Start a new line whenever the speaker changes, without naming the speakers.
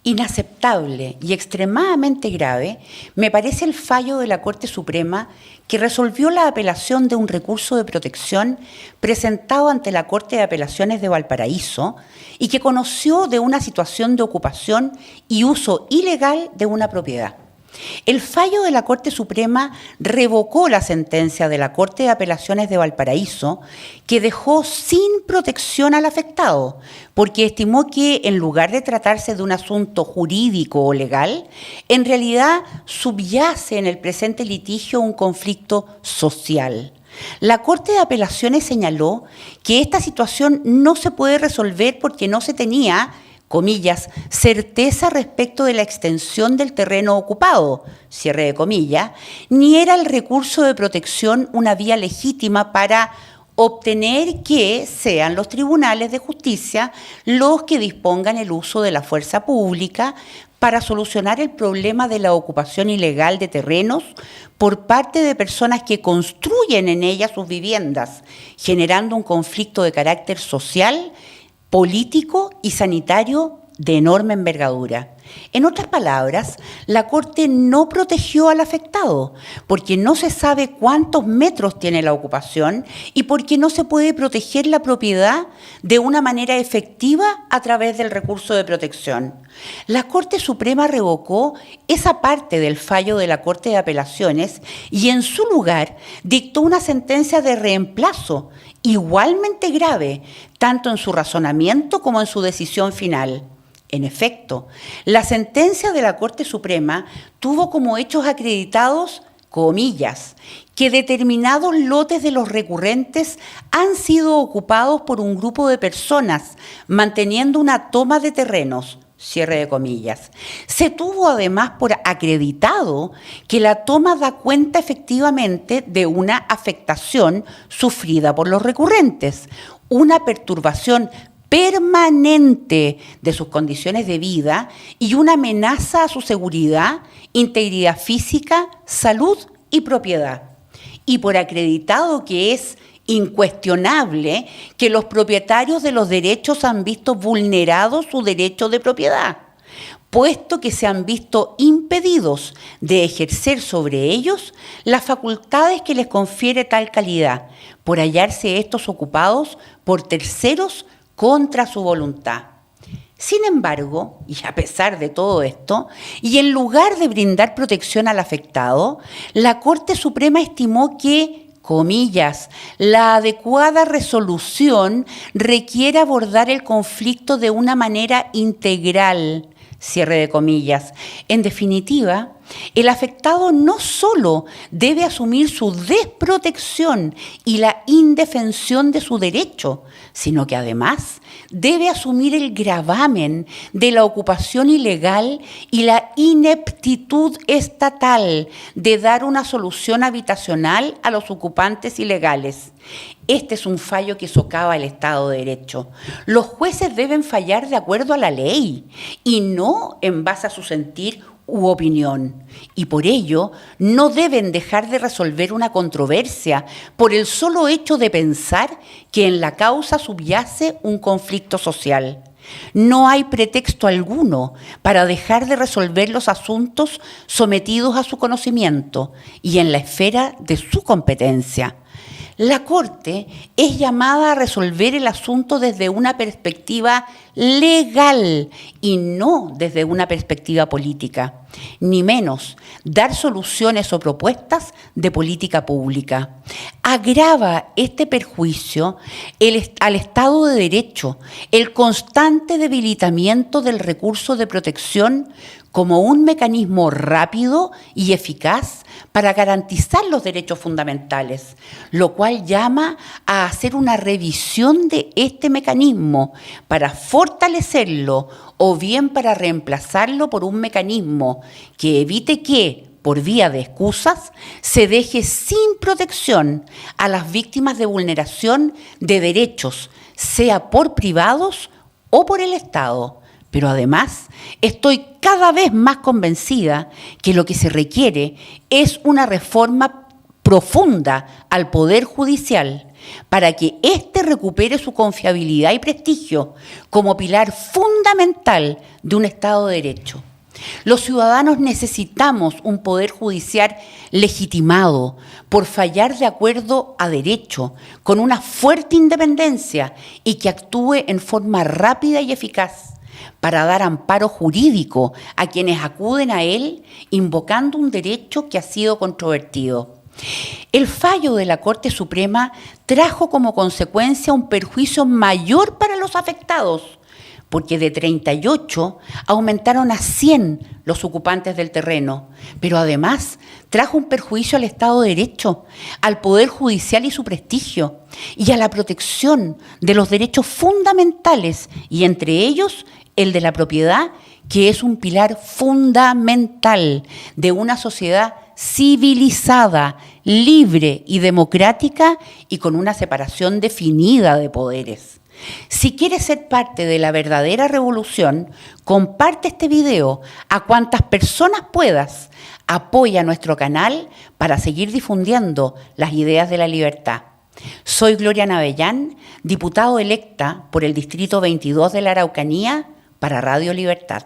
Inaceptable y extremadamente grave me parece el fallo de la Corte Suprema que resolvió la apelación de un recurso de protección presentado ante la Corte de Apelaciones de Valparaíso y que conoció de una situación de ocupación y uso ilegal de una propiedad. El fallo de la Corte Suprema revocó la sentencia de la Corte de Apelaciones de Valparaíso, que dejó sin protección al afectado, porque estimó que, en lugar de tratarse de un asunto jurídico o legal, en realidad subyace en el presente litigio un conflicto social. La Corte de Apelaciones señaló que esta situación no se puede resolver porque no se tenía, comillas, certeza respecto de la extensión del terreno ocupado, cierre de comillas, ni era el recurso de protección una vía legítima para obtener que sean los tribunales de justicia los que dispongan el uso de la fuerza pública para solucionar el problema de la ocupación ilegal de terrenos por parte de personas que construyen en ellas sus viviendas, generando un conflicto de carácter social, político y sanitario de enorme envergadura. En otras palabras, la Corte no protegió al afectado porque no se sabe cuántos metros tiene la ocupación y porque no se puede proteger la propiedad de una manera efectiva a través del recurso de protección. La Corte Suprema revocó esa parte del fallo de la Corte de Apelaciones y en su lugar dictó una sentencia de reemplazo igualmente grave, tanto en su razonamiento como en su decisión final. En efecto, la sentencia de la Corte Suprema tuvo como hechos acreditados, comillas, que determinados lotes de los recurrentes han sido ocupados por un grupo de personas manteniendo una toma de terrenos, cierre de comillas. Se tuvo además por acreditado que la toma da cuenta efectivamente de una afectación sufrida por los recurrentes, una perturbación permanente de sus condiciones de vida y una amenaza a su seguridad, integridad física, salud y propiedad. Y por acreditado que es incuestionable que los propietarios de los derechos han visto vulnerado su derecho de propiedad, puesto que se han visto impedidos de ejercer sobre ellos las facultades que les confiere tal calidad, por hallarse estos ocupados por terceros contra su voluntad. Sin embargo, y a pesar de todo esto, y en lugar de brindar protección al afectado, la Corte Suprema estimó que, comillas, la adecuada resolución requiere abordar el conflicto de una manera integral, cierre de comillas. En definitiva, el afectado no solo debe asumir su desprotección y la indefensión de su derecho, sino que además debe asumir el gravamen de la ocupación ilegal y la ineptitud estatal de dar una solución habitacional a los ocupantes ilegales. Este es un fallo que socava el Estado de Derecho. Los jueces deben fallar de acuerdo a la ley y no en base a su sentir u opinión, y por ello no deben dejar de resolver una controversia por el solo hecho de pensar que en la causa subyace un conflicto social. No hay pretexto alguno para dejar de resolver los asuntos sometidos a su conocimiento y en la esfera de su competencia. La Corte es llamada a resolver el asunto desde una perspectiva legal y no desde una perspectiva política, ni menos dar soluciones o propuestas de política pública. Agrava este perjuicio al Estado de Derecho el constante debilitamiento del recurso de protección como un mecanismo rápido y eficaz para garantizar los derechos fundamentales, lo cual llama a hacer una revisión de este mecanismo para fortalecerlo o bien para reemplazarlo por un mecanismo que evite que, por vía de excusas, se deje sin protección a las víctimas de vulneración de derechos, sea por privados o por el Estado. Pero además estoy cada vez más convencida que lo que se requiere es una reforma profunda al Poder Judicial para que éste recupere su confiabilidad y prestigio como pilar fundamental de un Estado de Derecho. Los ciudadanos necesitamos un poder judicial legitimado por fallar de acuerdo a derecho, con una fuerte independencia y que actúe en forma rápida y eficaz para dar amparo jurídico a quienes acuden a él invocando un derecho que ha sido controvertido. El fallo de la Corte Suprema trajo como consecuencia un perjuicio mayor para los afectados, porque de 38 aumentaron a 100 los ocupantes del terreno, pero además trajo un perjuicio al Estado de Derecho, al Poder Judicial y su prestigio, y a la protección de los derechos fundamentales, y entre ellos el de la propiedad, que es un pilar fundamental de una sociedad civilizada, libre y democrática, y con una separación definida de poderes. Si quieres ser parte de la verdadera revolución, comparte este video a cuantas personas puedas. Apoya nuestro canal para seguir difundiendo las ideas de la libertad. Soy Gloria Navellán, diputado electa por el Distrito 22 de la Araucanía para Radio Libertad.